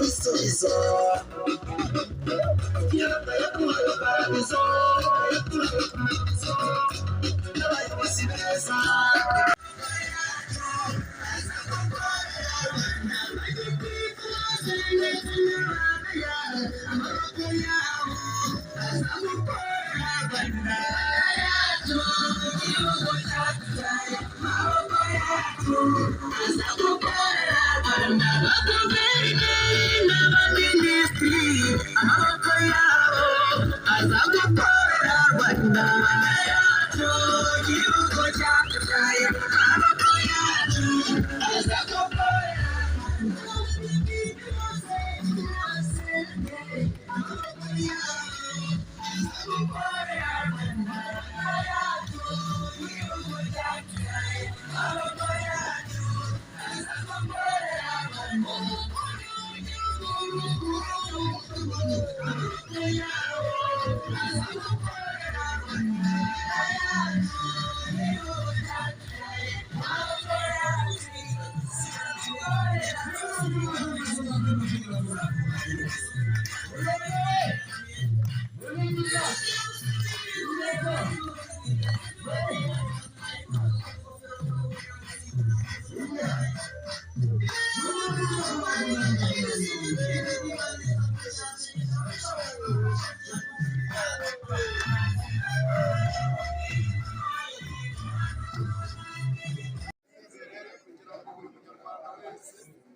ibisubizo yambaye kuhayo paradizo n'abayobozi beza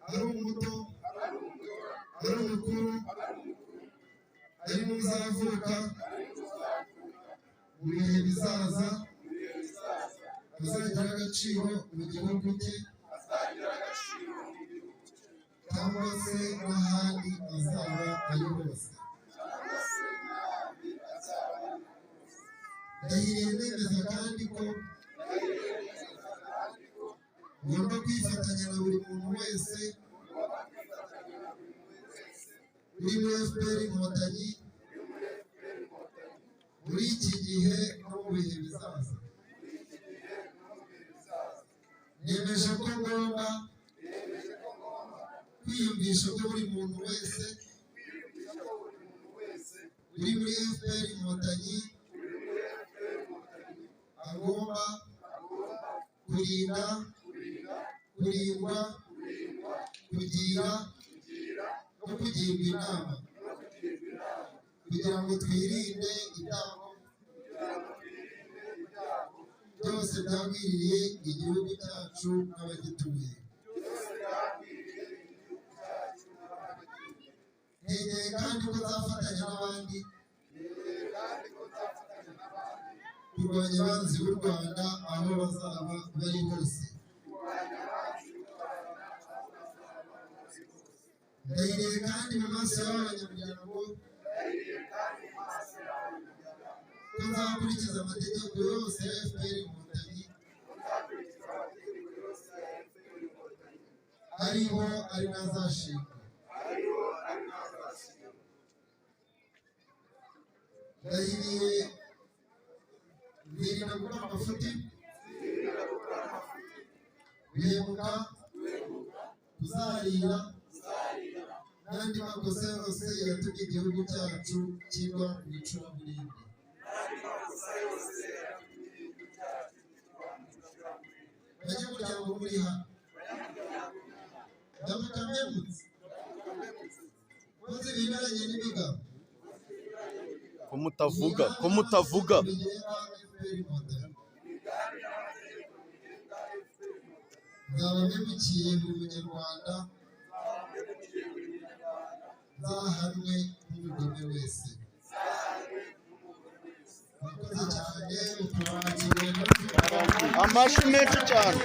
ari umuto ari umukuru ari n'uzavuka mu bihe bizaza azagira agaciro mu gihugu cye cyangwa se n'ahandi azaba ari hose. Ndahiriye nemeza kandi ko ngomba kwifatanya na buri muntu wese uri muri FPR Inkotanyi muri iki gihe no mu bihe bizaza. Nemeje ko ngomba kwiyumvisha ko buri muntu wese uri muri FPR Inkotanyi agomba kurinda, kurindwa, kugira no kugirwa inama kugira ngo twirinde ibyago byose byagwiriye igihugu cyacu n'abagituye. Ntegeye kandi ko nzafatanya n'abandi kurwanya abanzi b'u Rwanda aho bazaba bari hose. Ndahiriye kandi mu maso y'abanyamuryango ko nzakurikiza amategeko yose ya FPR Inkotanyi ariho ari n'azashingwa. Ndahiriye kwirinda gukora amafuti, guhemuka, kuzarira n'andi makosa yose yatumye igihugu cyacu kigwa mu icuraburindi. Banyamuryango muri hano ndamukamemutse muzi ibiberanye n'imigabo ko mutavuga nzaba mpemukiye buri munyarwanda, nzahanwe n'umugome wese. Murakoze cyane, amashyi menshi cyane.